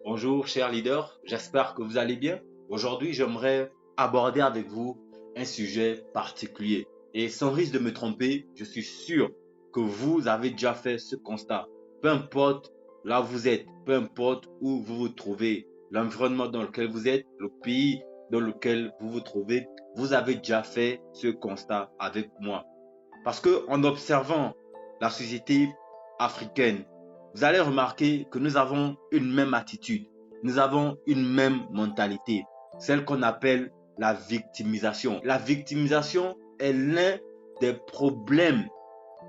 Bonjour chers leaders, j'espère que vous allez bien. Aujourd'hui, j'aimerais aborder avec vous un sujet particulier. Et sans risque de me tromper, je suis sûr que vous avez déjà fait ce constat. Peu importe là où vous êtes, peu importe où vous vous trouvez, l'environnement dans lequel vous êtes, le pays dans lequel vous vous trouvez, vous avez déjà fait ce constat avec moi. Parce que en observant la société africaine, vous allez remarquer que nous avons une même attitude, nous avons une même mentalité, celle qu'on appelle la victimisation. La victimisation est l'un des problèmes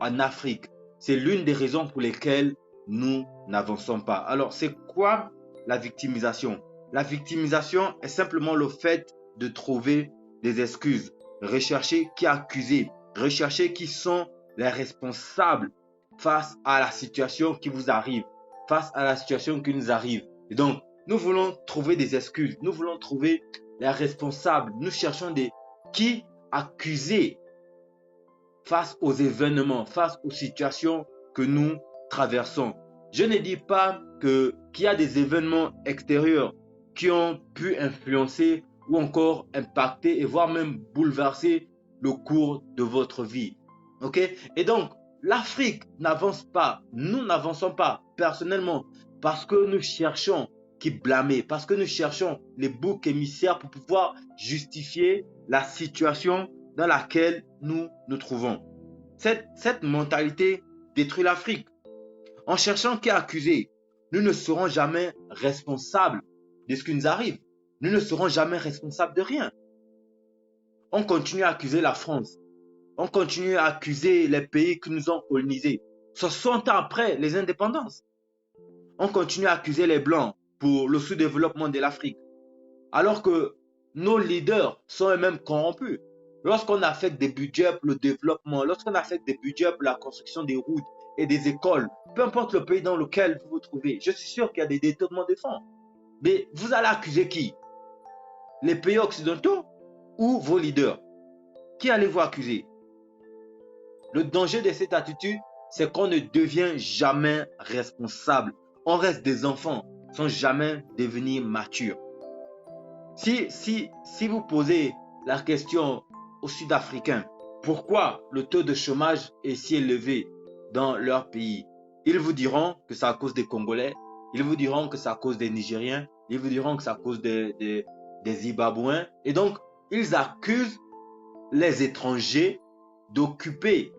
en Afrique. C'est l'une des raisons pour lesquelles nous n'avançons pas. Alors, c'est quoi la victimisation? La victimisation est simplement le fait de trouver des excuses, rechercher qui accuser, rechercher qui sont les responsables face à la situation qui vous arrive, face à la situation qui nous arrive. Et donc, nous voulons trouver des excuses, nous voulons trouver les responsables, nous cherchons des qui accuser face aux événements, face aux situations que nous traversons. Je ne dis pas qu'il y a des événements extérieurs qui ont pu influencer ou encore impacter et voire même bouleverser le cours de votre vie. Ok? Et donc, l'Afrique n'avance pas, nous n'avançons pas personnellement parce que nous cherchons qui blâmer, parce que nous cherchons les boucs émissaires pour pouvoir justifier la situation dans laquelle nous nous trouvons. Cette mentalité détruit l'Afrique. En cherchant qui accuser, nous ne serons jamais responsables de ce qui nous arrive. Nous ne serons jamais responsables de rien. On continue à accuser la France. On continue à accuser les pays qui nous ont colonisés. 60 ans après les indépendances. On continue à accuser les Blancs pour le sous-développement de l'Afrique. Alors que nos leaders sont eux-mêmes corrompus. Lorsqu'on affecte des budgets pour le développement, lorsqu'on affecte des budgets pour la construction des routes et des écoles, peu importe le pays dans lequel vous vous trouvez, je suis sûr qu'il y a des détournements de fonds. Mais vous allez accuser qui? Les pays occidentaux ou vos leaders? Qui allez-vous accuser? Le danger de cette attitude, c'est qu'on ne devient jamais responsable. On reste des enfants sans jamais devenir matures. Si vous posez la question aux Sud-Africains, pourquoi le taux de chômage est si élevé dans leur pays, ils vous diront que c'est à cause des Congolais, ils vous diront que c'est à cause des Nigériens, ils vous diront que c'est à cause des Zimbabwéens. Et donc, ils accusent les étrangers d'occuper,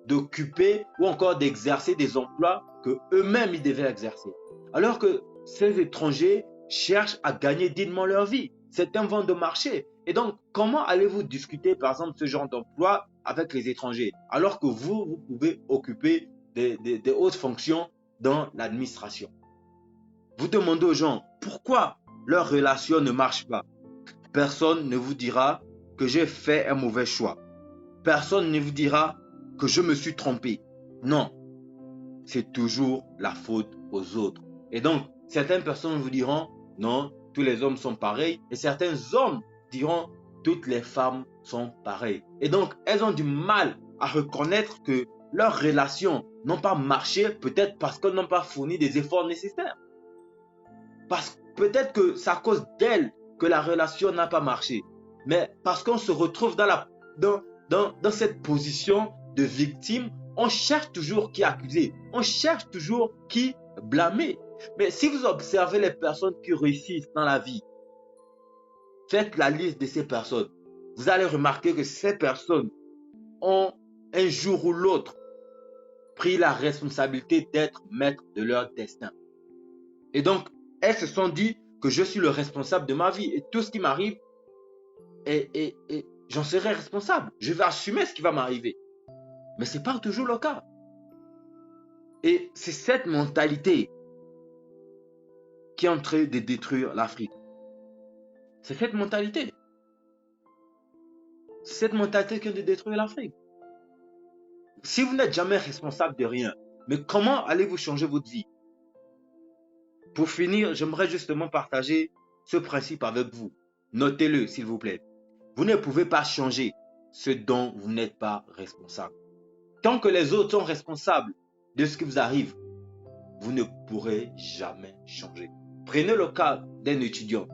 d'occuper ou encore d'exercer des emplois que eux-mêmes ils devaient exercer. Alors que ces étrangers cherchent à gagner dignement leur vie. C'est un vent de marché. Et donc, comment allez-vous discuter, par exemple, ce genre d'emploi avec les étrangers alors que vous pouvez occuper des hautes fonctions dans l'administration? Vous demandez aux gens pourquoi leur relation ne marche pas. Personne ne vous dira que j'ai fait un mauvais choix. Personne ne vous dira que je me suis trompé. Non, c'est toujours la faute aux autres. Et donc, certaines personnes vous diront, non, tous les hommes sont pareils. Et certains hommes diront, toutes les femmes sont pareilles. Et donc, elles ont du mal à reconnaître que leurs relations n'ont pas marché, peut-être parce qu'elles n'ont pas fourni des efforts nécessaires. Peut-être que c'est à cause d'elles que la relation n'a pas marché. Mais parce qu'on se retrouve dans cette position de victime, on cherche toujours qui accuser, on cherche toujours qui blâmer. Mais si vous observez les personnes qui réussissent dans la vie, faites la liste de ces personnes. Vous allez remarquer que ces personnes ont un jour ou l'autre pris la responsabilité d'être maîtres de leur destin. Et donc, elles se sont dit que je suis le responsable de ma vie et tout ce qui m'arrive, et j'en serai responsable. Je vais assumer ce qui va m'arriver. Mais ce n'est pas toujours le cas. Et c'est cette mentalité qui est en train de détruire l'Afrique. C'est cette mentalité. C'est cette mentalité qui est en train de détruire l'Afrique. Si vous n'êtes jamais responsable de rien, mais comment allez-vous changer votre vie? Pour finir, j'aimerais justement partager ce principe avec vous. Notez-le, s'il vous plaît. Vous ne pouvez pas changer ce dont vous n'êtes pas responsable. Tant que les autres sont responsables de ce qui vous arrive, vous ne pourrez jamais changer. Prenez le cas d'un étudiant.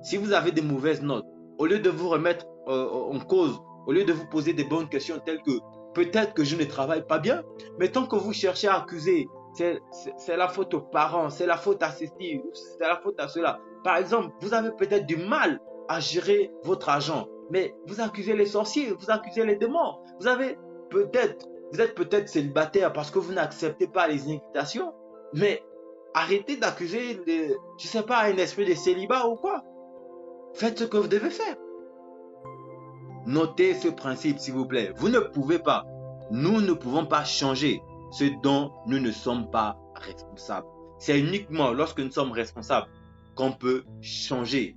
Si vous avez des mauvaises notes, au lieu de vous remettre en cause, au lieu de vous poser des bonnes questions telles que peut-être que je ne travaille pas bien, mais tant que vous cherchez à accuser, c'est la faute aux parents, c'est la faute à ceci, c'est la faute à cela. Par exemple, vous avez peut-être du mal à gérer votre argent, mais vous accusez les sorciers, vous accusez les démons. Vous êtes peut-être célibataire parce que vous n'acceptez pas les invitations, mais arrêtez d'accuser, je sais pas, un esprit de célibat ou quoi. Faites ce que vous devez faire. Notez ce principe, s'il vous plaît. Vous ne pouvez pas, nous ne pouvons pas changer ce dont nous ne sommes pas responsables. C'est uniquement lorsque nous sommes responsables qu'on peut changer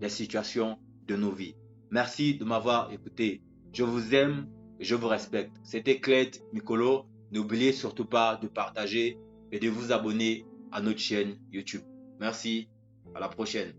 les situations de nos vies. Merci de m'avoir écouté. Je vous aime et je vous respecte. C'était Cled Nicolo. N'oubliez surtout pas de partager et de vous abonner à notre chaîne YouTube. Merci. À la prochaine.